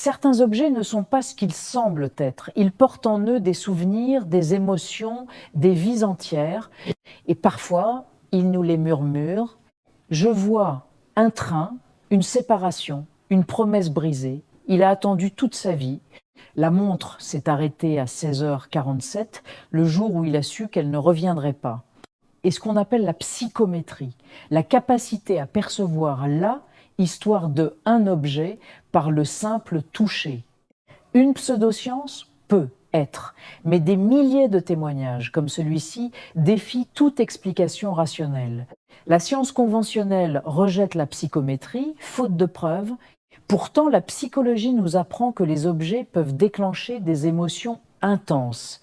Certains objets ne sont pas ce qu'ils semblent être. Ils portent en eux des souvenirs, des émotions, des vies entières. Et parfois, ils nous les murmurent. Je vois un train, une séparation, une promesse brisée. Il a attendu toute sa vie. La montre s'est arrêtée à 16h47, le jour où il a su qu'elle ne reviendrait pas. Et ce qu'on appelle la psychométrie, la capacité à percevoir la histoire de un objet par le simple toucher. Une pseudoscience peut être, mais des milliers de témoignages comme celui-ci défient toute explication rationnelle. La science conventionnelle rejette la psychométrie, faute de preuves. Pourtant, la psychologie nous apprend que les objets peuvent déclencher des émotions intenses.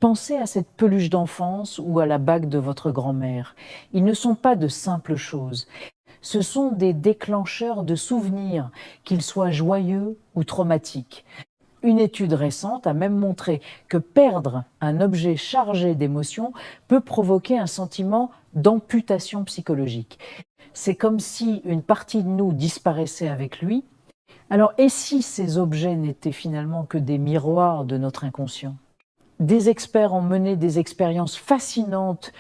Pensez à cette peluche d'enfance ou à la bague de votre grand-mère. Ils ne sont pas de simples choses. Ce sont des déclencheurs de souvenirs, qu'ils soient joyeux ou traumatiques. Une étude récente a même montré que perdre un objet chargé d'émotions peut provoquer un sentiment d'amputation psychologique. C'est comme si une partie de nous disparaissait avec lui. Alors, et si ces objets n'étaient finalement que des miroirs de notre inconscient ? Des experts ont mené des expériences fascinantes.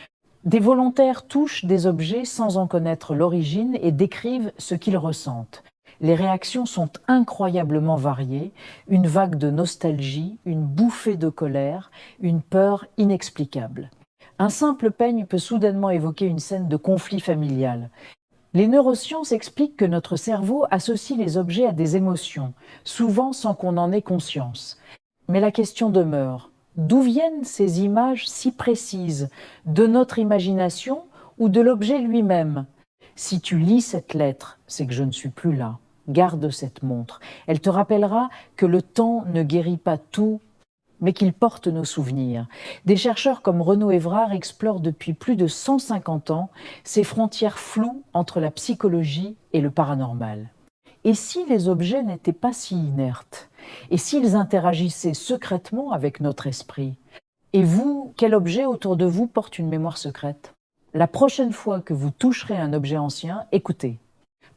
Des volontaires touchent des objets sans en connaître l'origine et décrivent ce qu'ils ressentent. Les réactions sont incroyablement variées, une vague de nostalgie, une bouffée de colère, une peur inexplicable. Un simple peigne peut soudainement évoquer une scène de conflit familial. Les neurosciences expliquent que notre cerveau associe les objets à des émotions, souvent sans qu'on en ait conscience. Mais la question demeure, d'où viennent ces images si précises? De notre imagination ou de l'objet lui-même? Si tu lis cette lettre, c'est que je ne suis plus là. Garde cette montre. Elle te rappellera que le temps ne guérit pas tout, mais qu'il porte nos souvenirs. Des chercheurs comme Renaud Evrard explorent depuis plus de 150 ans ces frontières floues entre la psychologie et le paranormal. Et si les objets n'étaient pas si inertes? Et s'ils interagissaient secrètement avec notre esprit? Et vous, quel objet autour de vous porte une mémoire secrète? La prochaine fois que vous toucherez un objet ancien, écoutez.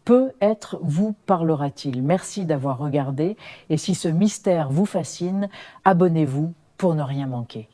Peut-être vous parlera-t-il. Merci d'avoir regardé et si ce mystère vous fascine, abonnez-vous pour ne rien manquer.